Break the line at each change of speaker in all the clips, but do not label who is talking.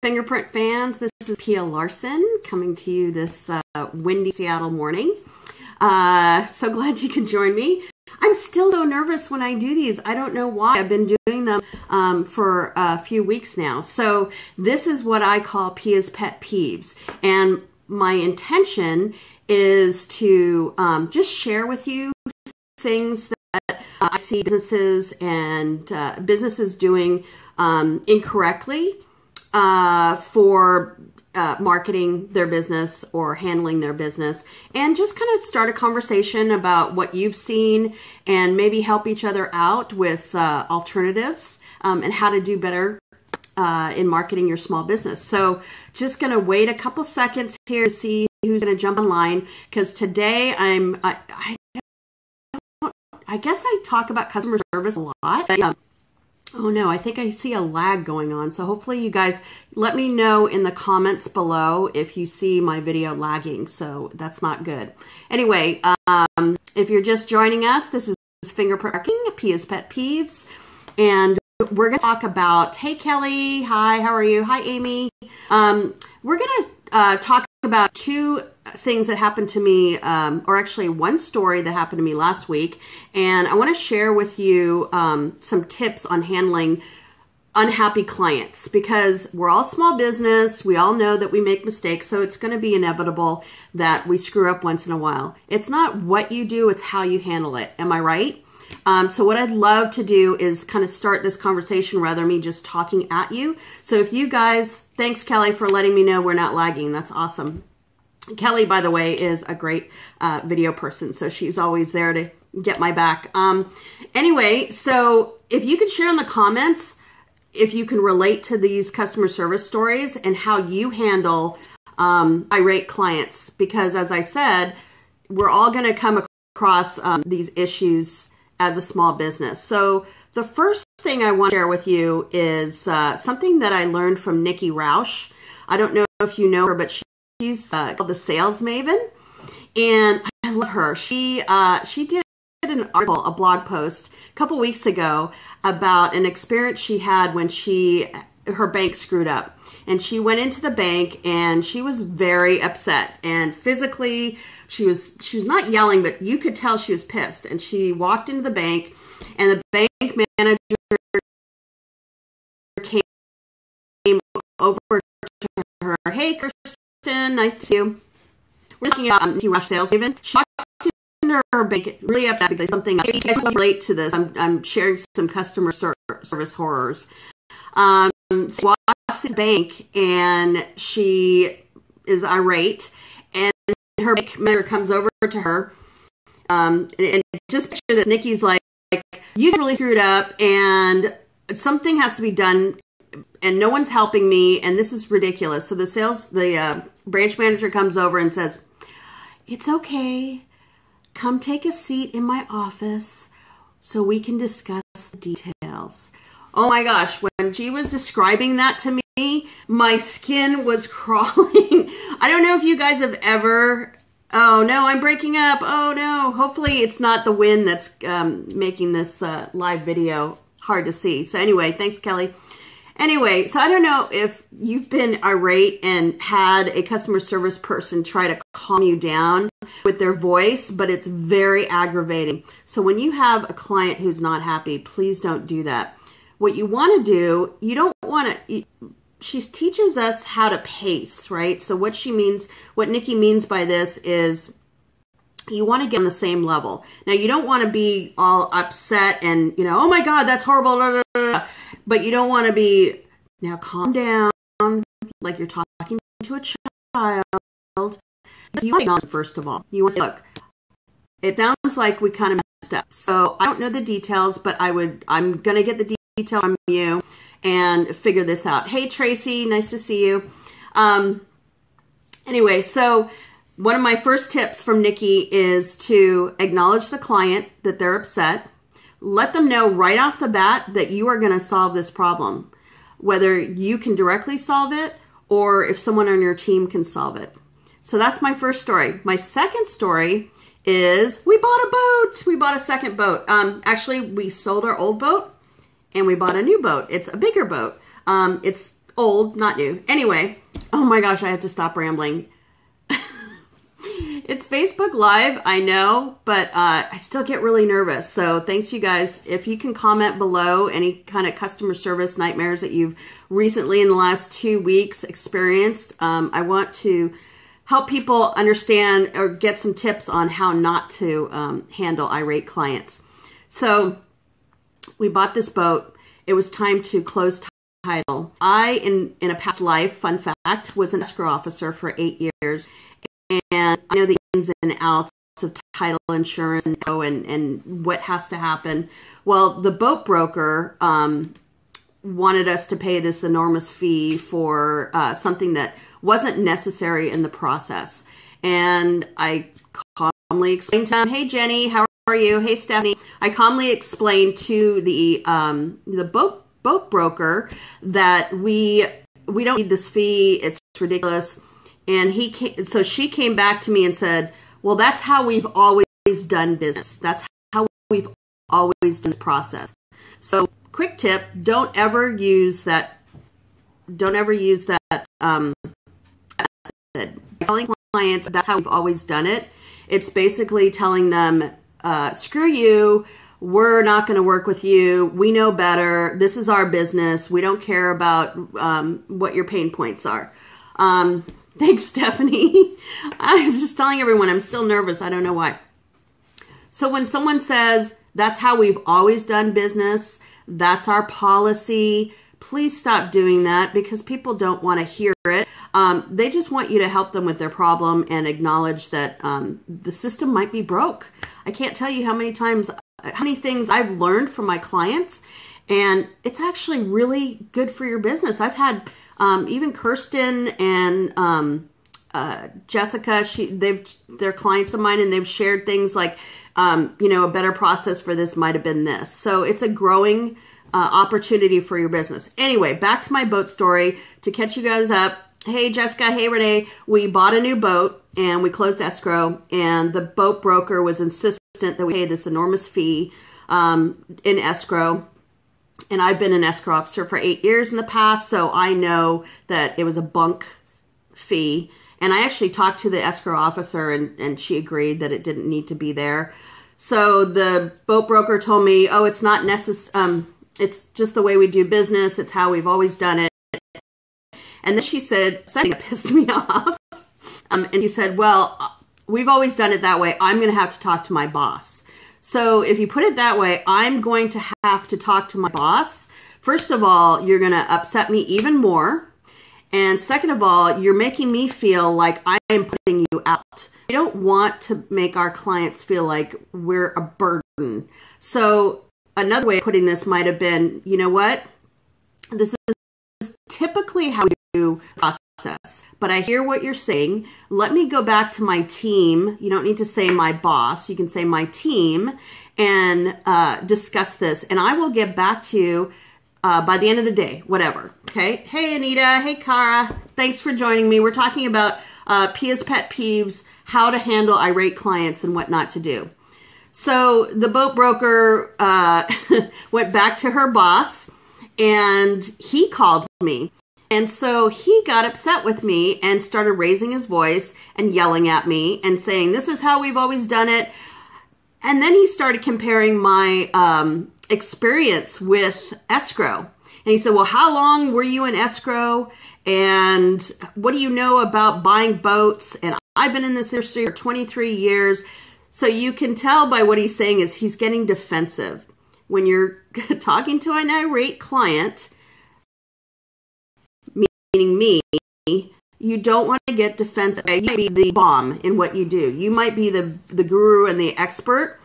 Fingerprint fans, this is Pia Larson coming to you this windy Seattle morning. So glad you can join me. I'm still so nervous when I do these. I don't know why. I've been doing them for a few weeks now. So this is what I call Pia's Pet Peeves. And my intention is to just share with you things that I see businesses and businesses doing incorrectly for marketing their business or handling their business, and just kind of start a conversation about what you've seen and maybe help each other out with alternatives and how to do better in marketing your small business. So just going to wait a couple seconds here to see who's going to jump online, because today I guess I talk about customer service a lot. But, oh no, I think I see a lag going on. So hopefully you guys let me know in the comments below if you see my video lagging. So that's not good. Anyway, if you're just joining us, this is Fingerprint Marketing, Pia's Pet Peeves. And we're going to talk about, hey Kelly, hi, how are you? Hi Amy. We're going to talk about two things that happened to me, or actually one story that happened to me last week. And I want to share with you some tips on handling unhappy clients, because we're all small business. We all know that we make mistakes. So it's going to be inevitable that we screw up once in a while. It's not what you do, it's how you handle it. Am I right? So what I'd love to do is kind of start this conversation rather than me just talking at you. So if you guys, thanks Kelly for letting me know we're not lagging. That's awesome. Kelly, by the way, is a great video person. So she's always there to get my back. Anyway, so if you could share in the comments, if you can relate to these customer service stories and how you handle irate clients, because as I said, we're all going to come across these issues as a small business. So the first thing I want to share with you is something that I learned from Nikki Roush. I don't know if you know her, but she's called the Sales Maven, and I love her. She did an article, a blog post a couple weeks ago about an experience she had when her bank screwed up. And she went into the bank and she was very upset, and physically she was not yelling, but you could tell she was pissed. And she walked into the bank, and the bank manager came over to her. Hey, Kirsten, nice to see you. We're talking about Nikki Roush Sales Haven. She walked into her bank really upset because something. You guys can relate to this. I'm sharing some customer service horrors. So she walks in the bank and she is irate, and her bank manager comes over to her, and just picture this. Nikki's like, you really screwed up and something has to be done and no one's helping me and this is ridiculous. So the branch manager comes over and says, it's okay, come take a seat in my office so we can discuss the details. Oh my gosh, when she was describing that to me, my skin was crawling. I don't know if you guys have ever, oh no, I'm breaking up. Oh no, hopefully it's not the wind that's making this live video hard to see. So anyway, thanks Kelly. Anyway, so I don't know if you've been irate and had a customer service person try to calm you down with their voice, but it's very aggravating. So when you have a client who's not happy, please don't do that. What you want to do, you don't want to, she teaches us how to pace, right? So what Nikki means by this is you want to get on the same level. Now, you don't want to be all upset and, oh my God, that's horrible, blah, blah, blah. But you don't want to be, now calm down, like you're talking to a child. You want to, first of all, you want to say, look, it sounds like we kind of messed up. So I don't know the details, but I'm going to get the detail from you and figure this out. Hey, Tracy, nice to see you. Anyway, so one of my first tips from Nikki is to acknowledge the client that they're upset. Let them know right off the bat that you are going to solve this problem, whether you can directly solve it or if someone on your team can solve it. So that's my first story. My second story is we bought a boat. We bought a second boat. Actually, we sold our old boat and we bought a new boat. It's a bigger boat. It's old, not new. Anyway, oh my gosh, I have to stop rambling. It's Facebook Live, I know, but I still get really nervous. So thanks, you guys. If you can comment below any kind of customer service nightmares that you've recently in the last 2 weeks experienced, I want to help people understand or get some tips on how not to handle irate clients. So we bought this boat. It was time to close title. I, in a past life, fun fact, was an escrow officer for 8 years. And I know the ins and outs of title insurance and what has to happen. Well, the boat broker wanted us to pay this enormous fee for something that wasn't necessary in the process. And I calmly explained to them, hey, Jenny, how are you? Hey, Stephanie. I calmly explained to the boat broker that we don't need this fee. It's ridiculous. And so she came back to me and said, well, that's how we've always done business. That's how we've always done this process. So quick tip, don't ever use that method. Telling clients that's how we've always done it. It's basically telling them, screw you. We're not going to work with you. We know better. This is our business. We don't care about what your pain points are. Thanks, Stephanie. I was just telling everyone I'm still nervous. I don't know why. So when someone says, that's how we've always done business, that's our policy, please stop doing that because people don't want to hear it. They just want you to help them with their problem and acknowledge that the system might be broke. I can't tell you how many things I've learned from my clients, and it's actually really good for your business. I've had even Kirsten and Jessica, they're clients of mine, and they've shared things like, a better process for this might have been this. So it's a growing opportunity for your business. Anyway, back to my boat story to catch you guys up. Hey, Jessica. Hey, Renee. We bought a new boat and we closed escrow, and the boat broker was insistent that we pay this enormous fee in escrow. And I've been an escrow officer for 8 years in the past, so I know that it was a bunk fee. And I actually talked to the escrow officer, and she agreed that it didn't need to be there. So the boat broker told me, oh, it's not necessary. It's just the way we do business. It's how we've always done it. And then she said, something that pissed me off. And she said, well, we've always done it that way. I'm going to have to talk to my boss. So if you put it that way, I'm going to have to talk to my boss. First of all, you're going to upset me even more. And second of all, you're making me feel like I am putting you out. We don't want to make our clients feel like we're a burden. So another way of putting this might have been, you know what? This is typically how we do process. But I hear what you're saying. Let me go back to my team. You don't need to say my boss. You can say my team and discuss this. And I will get back to you by the end of the day, whatever. Okay. Hey, Anita. Hey, Cara. Thanks for joining me. We're talking about Pia's Pet Peeves, how to handle irate clients and what not to do. So the boat broker went back to her boss, and he called me. And so he got upset with me and started raising his voice and yelling at me and saying, this is how we've always done it. And then he started comparing my experience with escrow. And he said, well, how long were you in escrow? And what do you know about buying boats? And I've been in this industry for 23 years. So you can tell by what he's saying is he's getting defensive. When you're talking to an irate client, meaning me, you don't want to get defensive. You might be the bomb in what you do. You might be the guru and the expert.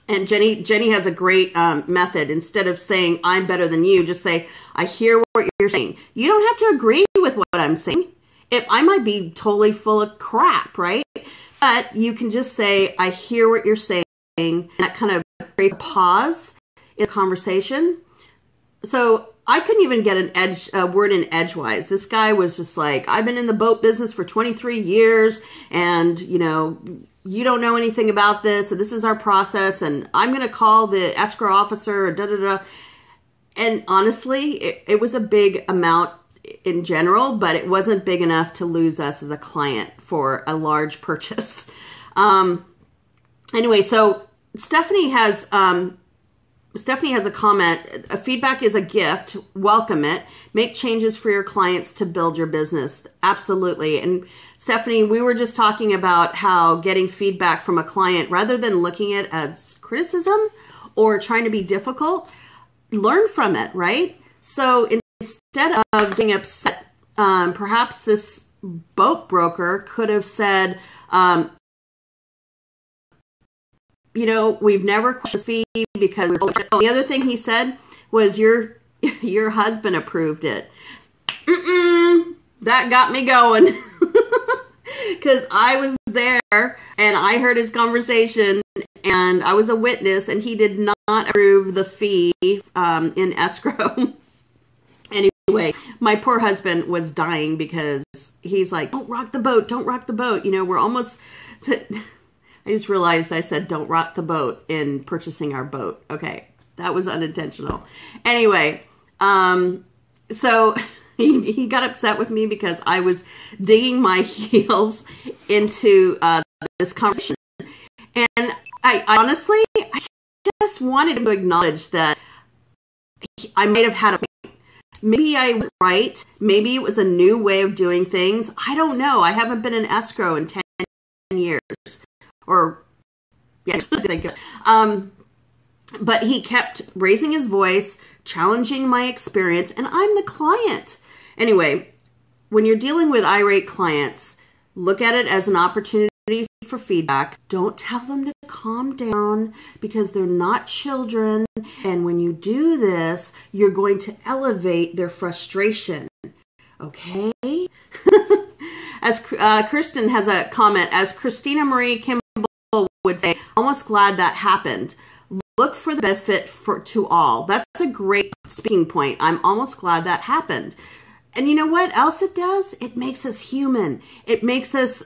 And Jenny has a great method. Instead of saying, I'm better than you, just say, I hear what you're saying. You don't have to agree with what I'm saying. I might be totally full of crap, right? But you can just say, I hear what you're saying. And that kind of creates a pause in the conversation. So I couldn't even get a word in edgewise. This guy was just like, I've been in the boat business for 23 years, and, you don't know anything about this, and this is our process, and I'm going to call the escrow officer, da-da-da. And honestly, it was a big amount in general, but it wasn't big enough to lose us as a client for a large purchase. Anyway, so Stephanie has a comment. A feedback is a gift. Welcome it. Make changes for your clients to build your business. Absolutely. And Stephanie, we were just talking about how getting feedback from a client, rather than looking at it as criticism or trying to be difficult, learn from it, right? So instead of being upset, perhaps this boat broker could have said, we've never questioned this fee because the other thing he said was your husband approved it. That got me going because I was there and I heard his conversation and I was a witness and he did not approve the fee in escrow. Anyway, my poor husband was dying because he's like, don't rock the boat, don't rock the boat. We're almost... I just realized I said don't rock the boat in purchasing our boat. Okay, that was unintentional. Anyway, so he got upset with me because I was digging my heels into this conversation. And I honestly, I just wanted him to acknowledge that I might have had a point. Maybe I was right. Maybe it was a new way of doing things. I don't know. I haven't been in escrow in 10 years. But he kept raising his voice, challenging my experience, and I'm the client. Anyway, when you're dealing with irate clients, look at it as an opportunity for feedback. Don't tell them to calm down because they're not children. And when you do this, you're going to elevate their frustration. Okay? As Kirsten has a comment, as Christina Marie Kimball would say, almost glad that happened. Look for the benefit to all. That's a great speaking point. I'm almost glad that happened. And you know what else it does? It makes us human. It makes us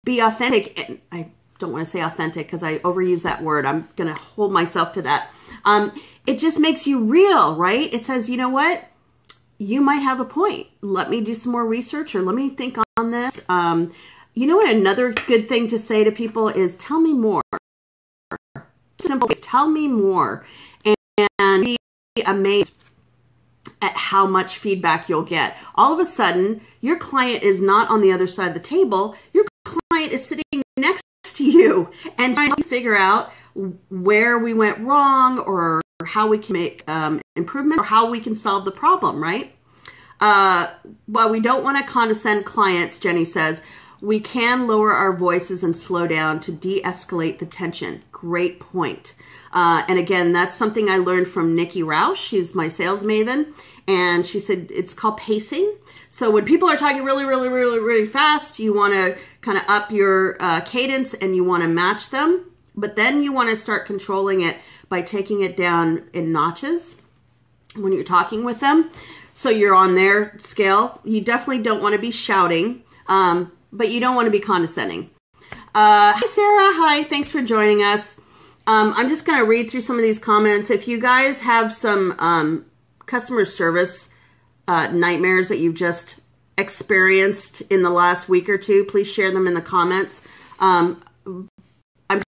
be authentic. And I don't want to say authentic because I overuse that word. I'm going to hold myself to that. It just makes you real, right? It says, you know what? You might have a point. Let me do some more research or let me think on this. You know what? Another good thing to say to people is tell me more. Simple, tell me more. And be amazed at how much feedback you'll get. All of a sudden, your client is not on the other side of the table. Your client is sitting next to you and trying to figure out where we went wrong or how we can make improvement or how we can solve the problem, right? While we don't want to condescend clients, Jenny says, we can lower our voices and slow down to de-escalate the tension. Great point. And again, that's something I learned from Nikki Roush. She's my sales maven. And she said it's called pacing. So when people are talking really, really, really, really fast, you want to kind of up your cadence and you want to match them. But then you want to start controlling it by taking it down in notches when you're talking with them. So you're on their scale. You definitely don't want to be shouting, but you don't want to be condescending. Hi, Sarah. Hi. Thanks for joining us. I'm just going to read through some of these comments. If you guys have some customer service nightmares that you've just experienced in the last week or two, please share them in the comments. I'm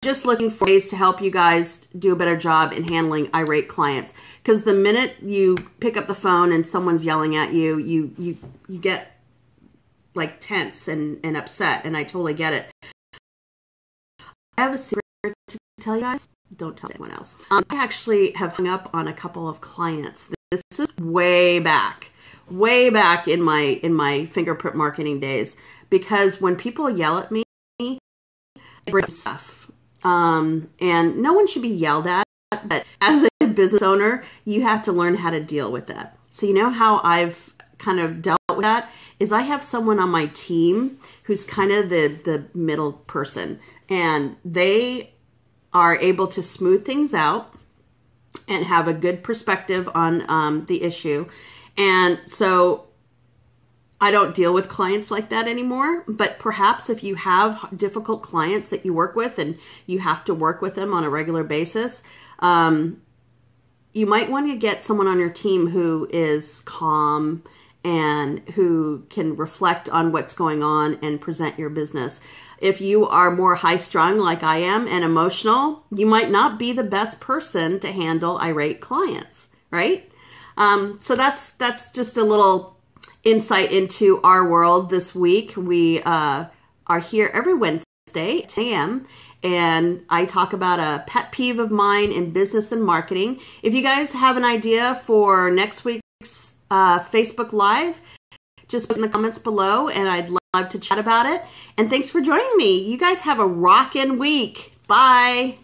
just looking for ways to help you guys do a better job in handling irate clients. Because the minute you pick up the phone and someone's yelling at you, you get like tense and upset, and I totally get it. I have a secret to tell you guys. Don't tell anyone else. I actually have hung up on a couple of clients. This is way back in my fingerprint marketing days. Because when people yell at me, it brings stuff. And no one should be yelled at, but as a business owner, you have to learn how to deal with that. So you know how I've kind of dealt with that is I have someone on my team who's kind of the middle person, and they are able to smooth things out and have a good perspective on the issue. And so I don't deal with clients like that anymore, but perhaps if you have difficult clients that you work with and you have to work with them on a regular basis, you might want to get someone on your team who is calm and who can reflect on what's going on and present your business. If you are more high-strung like I am and emotional, you might not be the best person to handle irate clients, right? So that's just a little insight into our world this week. We are here every Wednesday at 10 a.m. and I talk about a pet peeve of mine in business and marketing. If you guys have an idea for next week's Facebook Live, just put in the comments below and I'd love to chat about it. And thanks for joining me. You guys have a rockin' week. Bye.